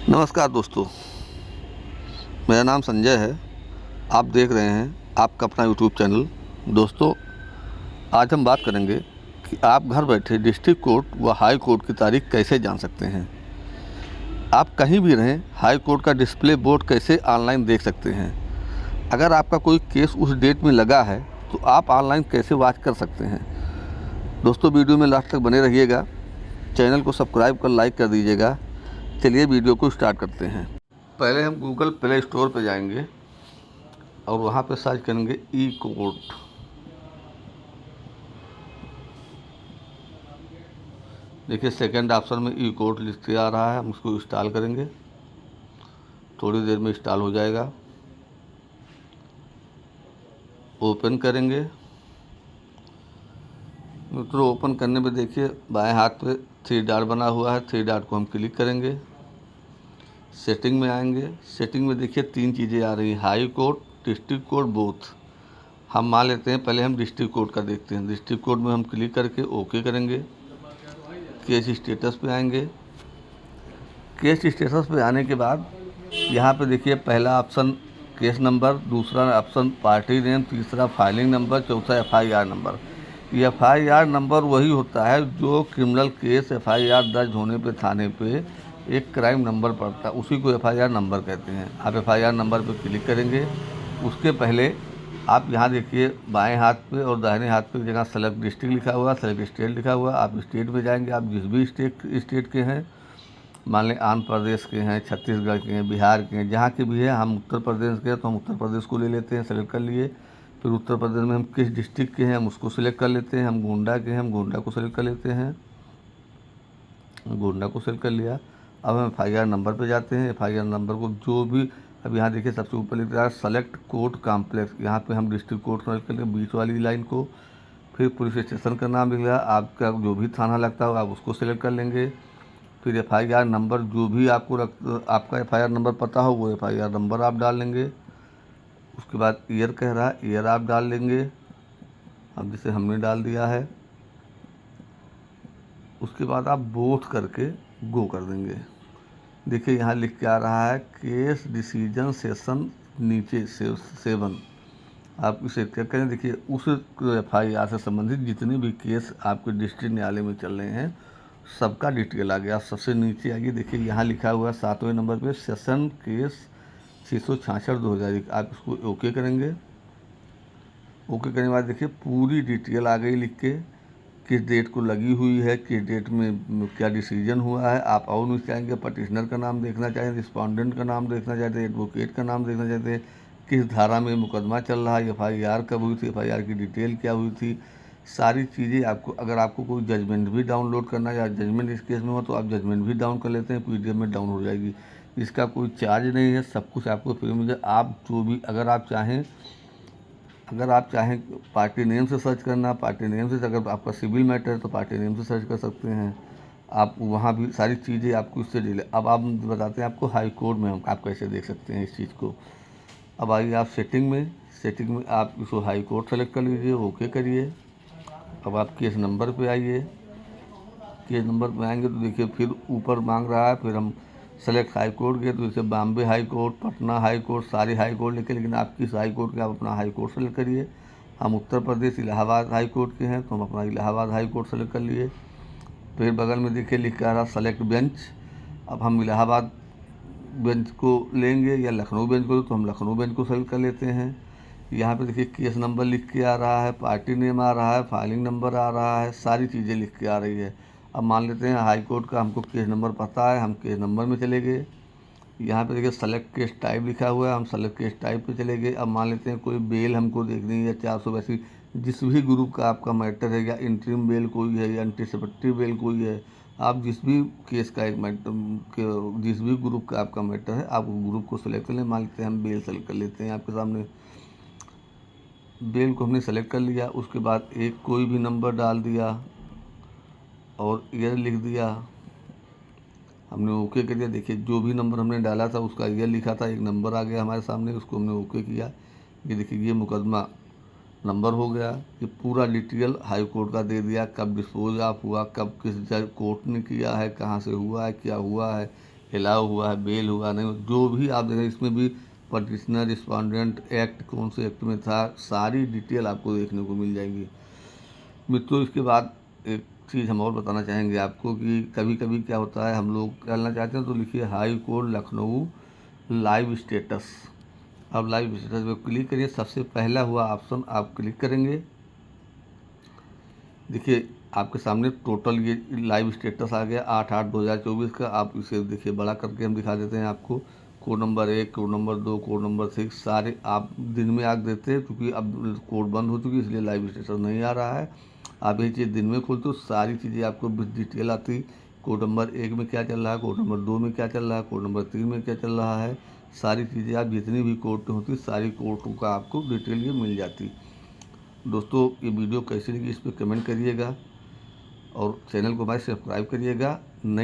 नमस्कार दोस्तों, मेरा नाम संजय है। आप देख रहे हैं आपका अपना यूट्यूब चैनल। दोस्तों, आज हम बात करेंगे कि आप घर बैठे डिस्ट्रिक्ट कोर्ट व हाई कोर्ट की तारीख कैसे जान सकते हैं। आप कहीं भी रहें, हाई कोर्ट का डिस्प्ले बोर्ड कैसे ऑनलाइन देख सकते हैं। अगर आपका कोई केस उस डेट में लगा है तो आप ऑनलाइन कैसे वॉच कर सकते हैं। दोस्तों, वीडियो में लास्ट तक बने रहिएगा। चैनल को सब्सक्राइब कर लाइक कर दीजिएगा। चलिए वीडियो को स्टार्ट करते हैं। पहले हम गूगल प्ले स्टोर पर जाएंगे और वहाँ पे सर्च करेंगे ई कोर्ट। देखिए, सेकंड ऑप्शन में ई कोर्ट लिख के आ रहा है। हम उसको इंस्टॉल करेंगे, थोड़ी देर में इंस्टॉल हो जाएगा। ओपन करेंगे। मित्रों, ओपन करने में देखिए बाएं हाथ पे 3 डॉट बना हुआ है। 3 डॉट को हम क्लिक करेंगे। सेटिंग में आएंगे। सेटिंग में देखिए 3 चीज़ें आ रही हैं, high court, district court, both. हम मान लेते हैं, पहले हम डिस्ट्रिक्ट कोर्ट का देखते हैं। डिस्ट्रिक्ट कोर्ट में हम क्लिक करके ओके करेंगे। केस स्टेटस पे आएंगे। केस स्टेटस पे आने के बाद यहाँ पे देखिए पहला ऑप्शन केस नंबर, दूसरा ऑप्शन पार्टी नेम, तीसरा फाइलिंग नंबर, चौथा FIR नंबर। ये FIR नंबर वही होता है जो क्रिमिनल केस FIR दर्ज होने पे थाने पे एक क्राइम नंबर पड़ता है, उसी को FIR नंबर कहते हैं। आप FIR नंबर पे क्लिक करेंगे। उसके पहले आप यहाँ देखिए बाएं हाथ पे और दाहिने हाथ पे जगह सेलेक्ट डिस्ट्रिक्ट लिखा हुआ, सेलेक्ट स्टेट लिखा हुआ। आप स्टेट में जाएंगे। आप जिस भी स्टेट के हैं, मान लें आंध्र प्रदेश के हैं, छत्तीसगढ़ के हैं, बिहार के हैं, जहाँ के भी हैं। हम उत्तर प्रदेश के हैं तो हम उत्तर प्रदेश को ले लेते हैं, सेलेक्ट कर लिए। फिर उत्तर प्रदेश में हम किस डिस्ट्रिक्ट के हैं हम उसको सिलेक्ट कर लेते हैं। हम गोंडा के हैं, हम गोंडा को सिलेक्ट कर लेते हैं। गोंडा को सिलेक्ट कर लिया। अब हम FIR नंबर पे जाते हैं। FIR नंबर को जो भी, अब यहाँ देखिए सबसे ऊपर लिख रहा है सेलेक्ट कोर्ट कॉम्प्लेक्स। यहाँ पे हम डिस्ट्रिक्ट कोर्ट सेलेक्ट कर लेंगे, बीच वाली लाइन को। फिर पुलिस स्टेशन का नाम लिख रहा है, आपका जो भी थाना लगता हो आप उसको सिलेक्ट कर लेंगे। फिर FIR नंबर जो भी आपका FIR नंबर पता हो वो FIR नंबर आप डाल लेंगे। उसके बाद ईयर कह रहा है, ईयर आप डाल लेंगे। अब जैसे हमने डाल दिया है, उसके बाद आप बोथ करके गो कर देंगे। देखिए यहाँ लिख के आ रहा है केस डिसीजन सेशन नीचे 7। आप इसे क्या करें, देखिए उस FIR से संबंधित जितने भी केस आपके डिस्ट्रिक्ट न्यायालय में चल रहे हैं सबका डिटेल आ गया। सबसे नीचे आइए, देखिए यहाँ लिखा हुआ है 7वें नंबर पे सेशन केस 666/2001। आप इसको ओके करेंगे। ओके करने के बाद देखिए पूरी डिटेल आ गई लिख के, किस डेट को लगी हुई है, किस डेट में क्या डिसीजन हुआ है। आप और नीचे आएंगे, पटिशनर का नाम देखना चाहें, रिस्पॉन्डेंट का नाम देखना चाहते हैं, एडवोकेट का नाम देखना चाहते हैं, किस धारा में मुकदमा चल रहा है, FIR कब हुई थी, FIR की डिटेल क्या हुई थी, सारी चीज़ें आपको। अगर आपको कोई जजमेंट भी डाउनलोड करना है या जजमेंट इस केस में हो तो आप जजमेंट भी डाउन कर लेते हैं, PDF में डाउन हो जाएगी। इसका कोई चार्ज नहीं है, सब कुछ आपको फ्री में मिल। आप जो भी अगर आप चाहें पार्टी नेम से सर्च करना, पार्टी नेम से, अगर आपका सिविल मैटर है तो पार्टी नेम से सर्च कर सकते हैं। आप वहाँ भी सारी चीज़ें आपको इससे डील। अब आप बताते हैं आपको हाई कोर्ट में आप कैसे देख सकते हैं इस चीज़ को। अब आइए आप सेटिंग में आप इसको हाई कोर्ट सेलेक्ट कर लीजिए, ओके करिए। अब आप केस नंबर पे आइए। केस नंबर पे आएंगे तो देखिए फिर ऊपर मांग रहा है, फिर हम सेलेक्ट हाई कोर्ट गए तो जैसे Bombay high court, Patna high court, सारी हाई कोर्ट लिखे, लेकिन आप किस हाई कोर्ट के आप अपना हाई कोर्ट सेलेक्ट करिए। हम उत्तर प्रदेश इलाहाबाद हाई कोर्ट के हैं तो हम अपना इलाहाबाद हाई कोर्ट सेलेक्ट कर लिए। फिर बगल में देखिए लिख के आ रहा सेलेक्ट बेंच। अब हम इलाहाबाद बेंच को लेंगे या लखनऊ बेंच को, तो हम लखनऊ बेंच को सेलेक्ट कर लेते हैं। यहाँ पे देखिए केस नंबर लिख के आ रहा है, पार्टी नेम आ रहा है, फाइलिंग नंबर आ रहा है, सारी चीज़ें लिख के आ रही है। अब मान लेते हैं हाई कोर्ट का हमको केस नंबर पता है, हम केस नंबर में चले गए। यहाँ पे देखिए सेलेक्ट केस टाइप लिखा हुआ है, हम सेलेक्ट केस टाइप पे चले गए। अब मान लेते हैं कोई बेल हमको देखनी है या 482, जिस भी ग्रुप का आपका मैटर है, या इंटरिम बेल कोई है या एंटीसिपेटरी बेल कोई है, आप जिस भी केस का एक मैटर, जिस भी ग्रुप का आपका मैटर है आप उस ग्रुप को सेलेक्ट कर लें। मान लेते हैं हम बेल सेलेक्ट कर लेते हैं। आपके सामने बेल को हमने सेलेक्ट कर लिया। उसके बाद एक कोई भी नंबर डाल दिया और ईयर लिख दिया, हमने ओके कर दिया। देखिए जो भी नंबर हमने डाला था उसका ईयर लिखा था, एक नंबर आ गया हमारे सामने, उसको हमने ओके किया। ये देखिए ये मुकदमा नंबर हो गया। ये पूरा डिटेल हाई कोर्ट का दे दिया, कब डिस्पोज ऑफ हुआ, कब किस जज कोर्ट ने किया है, कहाँ से हुआ है, क्या हुआ है, हिलाव हुआ है, बेल हुआ नहीं, जो भी आप देखें इसमें भी पटिशनर, रिस्पॉन्डेंट, एक्ट कौन से एक्ट में था, सारी डिटेल आपको देखने को मिल जाएंगी। मित्रों इसके बाद एक चीज़ हम और बताना चाहेंगे आपको कि कभी कभी क्या होता है, हम लोग करना चाहते हैं तो लिखिए high court Lucknow live status. अब लाइव स्टेटस पे क्लिक करिए, सबसे पहला हुआ ऑप्शन आप क्लिक करेंगे। देखिए आपके सामने टोटल ये लाइव स्टेटस आ गया 8/8/2024 का। आप इसे देखिए बड़ा करके हम दिखा देते हैं आपको। Code number 1, code number 2, code number 6 सारे आप दिन में आग देते हैं, क्योंकि अब कोड बंद हो चुकी है इसलिए लाइव स्टेटस नहीं आ रहा है। आप ये चीज़ दिन में खोलते हो, सारी चीज़ें आपको डिटेल आती। कोड नंबर 1 में क्या चल रहा है, कोड नंबर 2 में क्या चल रहा है, कोड नंबर 3 में क्या चल रहा है, सारी चीज़ें आप जितनी भी कोर्ट में होती सारी कोर्टों का आपको डिटेल ये मिल जाती। दोस्तों ये वीडियो कैसी लगी इस पर कमेंट करिएगा और चैनल को हमारे सब्सक्राइब करिएगा। नई